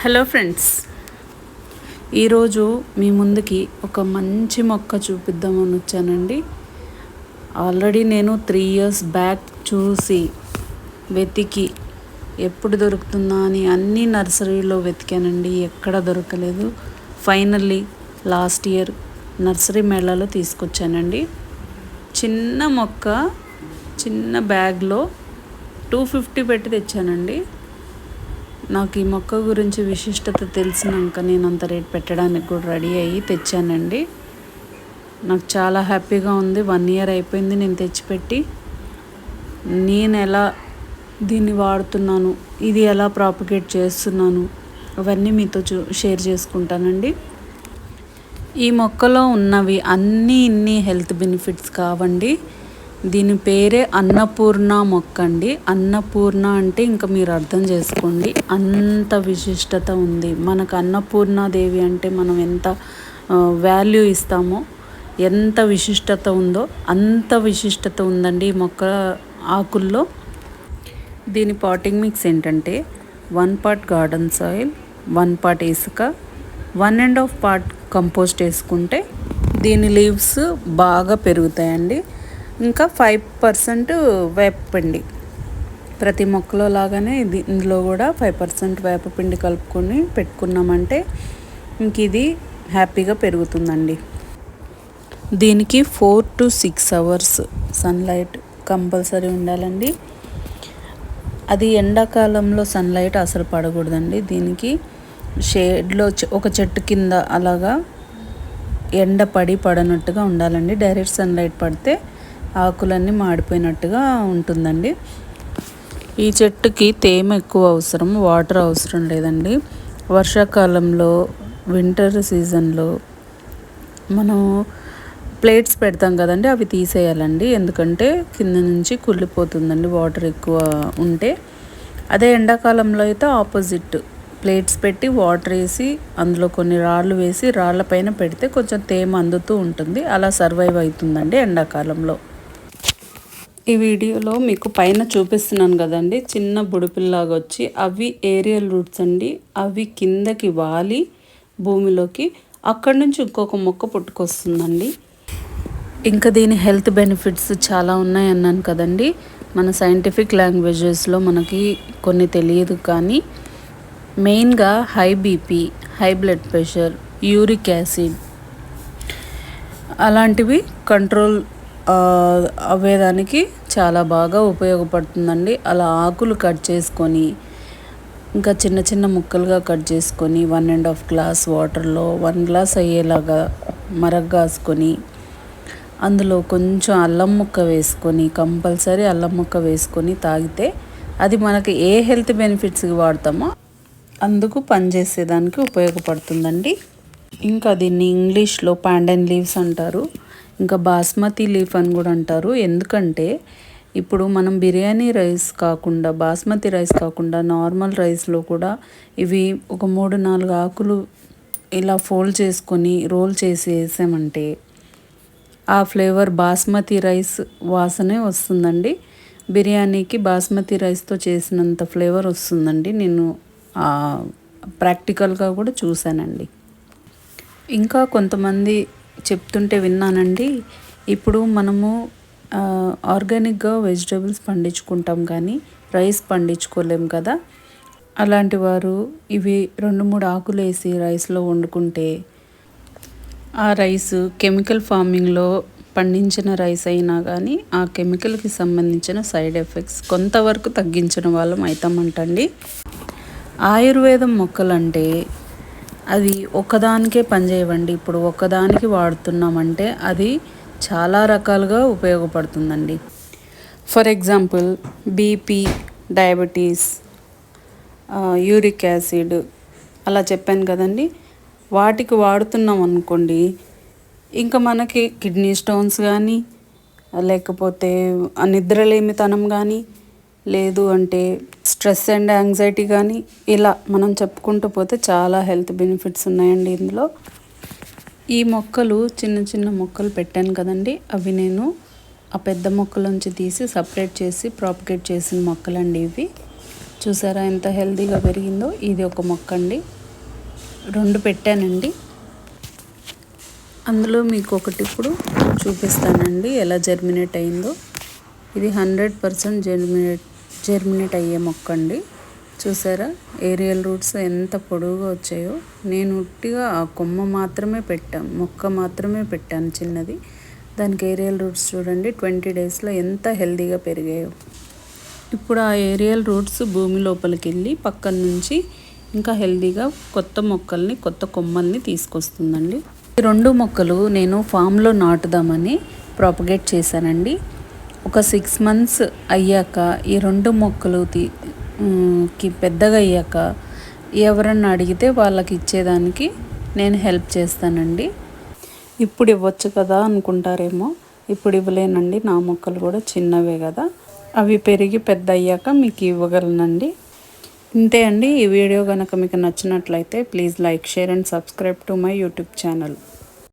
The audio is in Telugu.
హలో ఫ్రెండ్స్, ఈరోజు మీ ముందుకి ఒక మంచి మొక్క చూపిద్దామని వచ్చానండి. ఆల్రెడీ నేను 3 years బ్యాక్ చూసి వెతికి ఎప్పుడు దొరుకుతుందా అని అన్ని నర్సరీలో వెతికానండి. ఎక్కడ దొరకలేదు. ఫైనల్లీ లాస్ట్ ఇయర్ నర్సరీ మేళాలో తీసుకొచ్చానండి. చిన్న మొక్క, చిన్న బ్యాగ్లో 250 పెట్టి తెచ్చానండి. నాకు ఈ మొక్క గురించి విశిష్టత తెలిసినాక నేను అంత రేట్ పెట్టడానికి కూడా రెడీ అయ్యి తెచ్చానండి. నాకు చాలా హ్యాపీగా ఉంది. 1 year అయిపోయింది నేను తెచ్చిపెట్టి. నేను ఎలా దీన్ని వాడుతున్నాను, ఇది ఎలా ప్రాపగేట్ చేస్తున్నాను, అవన్నీ మీతో షేర్ చేసుకుంటానండి. ఈ మొక్కలో ఉన్నవి ఇన్ని హెల్త్ బెనిఫిట్స్ కావండి. దీని పేరే అన్నపూర్ణ మొక్క అండి. అన్నపూర్ణ అంటే ఇంకా మీరు అర్థం చేసుకోండి, అంత విశిష్టత ఉంది. మనకు అన్నపూర్ణాదేవి అంటే మనం ఎంత వాల్యూ ఇస్తామో, ఎంత విశిష్టత ఉందో అంత విశిష్టత ఉందండి ఈ మొక్క ఆకుల్లో. దీని పాటింగ్ మిక్స్ ఏంటంటే 1 part గార్డెన్ సాయిల్, 1 part ఇసుక, 1.5 part కంపోస్ట్ వేసుకుంటే దీని లీవ్స్ బాగా పెరుగుతాయండి. ఇంకా 5% వేపపిండి. ప్రతి మొక్కలో లాగానే ఇందులో కూడా 5% వేపపిండి కలుపుకొని పెట్టుకున్నామంటే ఇంక ఇది హ్యాపీగా పెరుగుతుందండి. దీనికి 4 to 6 hours సన్లైట్ కంపల్సరీ ఉండాలండి. అది ఎండాకాలంలో సన్లైట్ అసలు పడకూడదండి. దీనికి షేడ్లో ఒక చెట్టు కింద అలాగా ఎండ పడనట్టుగా ఉండాలండి. డైరెక్ట్ సన్లైట్ పడితే ఆకులన్నీ మాడిపోయినట్టుగా ఉంటుందండి. ఈ చెట్టుకి తేమ ఎక్కువ అవసరం, వాటర్ అవసరం లేదండి. వర్షాకాలంలో, వింటర్ సీజన్లో మనం ప్లేట్స్ పెడతాం కదండి, అవి తీసేయాలండి. ఎందుకంటే కింద నుంచి కుళ్ళిపోతుందండి వాటర్ ఎక్కువ ఉంటే. అదే ఎండాకాలంలో అయితే ఆపోజిట్, ప్లేట్స్ పెట్టి వాటర్ వేసి అందులో కొన్ని రాళ్ళు వేసి రాళ్ళ పైన పెడితే కొంచెం తేమ అందుతూ ఉంటుంది. అలా సర్వైవ్ అవుతుందండి ఎండాకాలంలో. ఈ వీడియోలో మీకు పైన చూపిస్తున్నాను కదండి, చిన్న బుడిపిల్లాగా వచ్చి అవి ఏరియల్ రూట్స్ అండి. అవి కిందకి వాలి భూమిలోకి, అక్కడి నుంచి ఇంకొక మొక్క పుట్టుకొస్తుందండి. ఇంకా దీని హెల్త్ బెనిఫిట్స్ చాలా ఉన్నాయి అన్నాను కదండి. మన సైంటిఫిక్ లాంగ్వేజెస్లో మనకి కొన్ని తెలియదు, కానీ మెయిన్గా high BP, high blood pressure, uric acid అలాంటివి కంట్రోల్ అవ్వేదానికి చాలా బాగా ఉపయోగపడుతుందండి. అలా ఆకులు కట్ చేసుకొని, ఇంకా చిన్న చిన్న ముక్కలుగా కట్ చేసుకొని 1.5 glass వాటర్లో 1 glass అయ్యేలాగా మరగ్గాసుకొని, అందులో కొంచెం అల్లం ముక్క వేసుకొని, కంపల్సరీ అల్లం ముక్క వేసుకొని తాగితే అది మనకి ఏ హెల్త్ బెనిఫిట్స్కి వాడతామో అందుకు పనిచేసేదానికి ఉపయోగపడుతుందండి. ఇంకా దీన్ని ఇంగ్లీష్లో పాండన్ లీవ్స్ అంటారు, ఇంకా బాస్మతి లీఫ్ అని కూడా అంటారు. ఎందుకంటే ఇప్పుడు మనం బిర్యానీ రైస్ కాకుండా, బాస్మతి రైస్ కాకుండా నార్మల్ రైస్లో కూడా ఇవి ఒక 3-4 ఆకులు ఇలా ఫోల్డ్ చేసుకొని రోల్ చేసి వేసామంటే ఆ ఫ్లేవర్ బాస్మతి రైస్ వాసనే వస్తుందండి. బిర్యానీకి బాస్మతి రైస్తో చేసినంత ఫ్లేవర్ వస్తుందండి. నేను ప్రాక్టికల్గా కూడా చూశానండి. ఇంకా కొంతమంది చెప్తుంటే విన్నానండి, ఇప్పుడు మనము ఆర్గానిక్గా వెజిటేబుల్స్ పండించుకుంటాం కానీ రైస్ పండించుకోలేం కదా. అలాంటి వారు ఇవి 2-3 ఆకులు వేసి రైస్లో వండుకుంటే ఆ రైస్ కెమికల్ ఫార్మింగ్లో పండించిన రైస్ అయినా కానీ ఆ కెమికల్కి సంబంధించిన సైడ్ ఎఫెక్ట్స్ కొంతవరకు తగ్గించిన వాళ్ళం అవుతామంటండి. ఆయుర్వేదం మొక్కలంటే అది ఒకదానికే పనిచేయవండి. ఇప్పుడు ఒకదానికి వాడుతున్నామంటే అది చాలా రకాలుగా ఉపయోగపడుతుందండి. For example BP, diabetes, uric acid అలా చెప్పాను కదండి. వాటికి వాడుతున్నాం అనుకోండి, ఇంకా మనకి కిడ్నీ స్టోన్స్ కానీ, లేకపోతే నిద్రలేమితనం కానీ, లేదు అంటే స్ట్రెస్ అండ్ యాంగ్జైటీ కానీ, ఇలా మనం చెప్పుకుంటూ పోతే చాలా హెల్త్ బెనిఫిట్స్ ఉన్నాయండి ఇందులో. ఈ మొక్కలు చిన్న చిన్న మొక్కలు పెట్టాను కదండి, అవి నేను ఆ పెద్ద మొక్కల నుంచి తీసి సపరేట్ చేసి ప్రాపగేట్ చేసిన మొక్కలండి ఇవి. చూసారా ఎంత హెల్తీగా పెరిగిందో. ఇది ఒక మొక్క అండి, 2 పెట్టానండి. అందులో మీకు ఒకటి ఇప్పుడు చూపిస్తానండి ఎలా జర్మినేట్ అయిందో. ఇది 100% జర్మినేట్ అయ్యే మొక్క అండి. చూసారా ఏరియల్ రూట్స్ ఎంత పొడవుగా వచ్చాయో. నేను ఉట్టిగా ఆ కొమ్మ మాత్రమే పెట్టాను, మొక్క మాత్రమే పెట్టాను చిన్నది. దానికి ఏరియల్ రూట్స్ చూడండి 20 డేస్లో ఎంత హెల్తీగా పెరిగాయో. ఇప్పుడు ఆ ఏరియల్ రూట్స్ భూమి లోపలికి వెళ్ళి పక్కన నుంచి ఇంకా హెల్తీగా కొత్త మొక్కల్ని, కొత్త కొమ్మల్ని తీసుకొస్తుందండి. ఈ 2 మొక్కలు నేను ఫామ్లో నాటుదామని ప్రాపగేట్ చేశానండి. ఒక 6 మంత్స్ అయ్యాక ఈ 2 మొక్కలు పెద్దగా అయ్యాక ఎవరన్నా అడిగితే వాళ్ళకి ఇచ్చేదానికి నేను హెల్ప్ చేస్తానండి. ఇప్పుడు ఇవ్వచ్చు కదా అనుకుంటారేమో, ఇప్పుడు ఇవ్వలేనండి, నా మొక్కలు కూడా చిన్నవే కదా. అవి పెరిగి పెద్ద అయ్యాక మీకు ఇవ్వగలనండి. ఇంతే అండి. ఈ వీడియో కనుక మీకు నచ్చినట్లయితే please like, share and subscribe to my YouTube channel.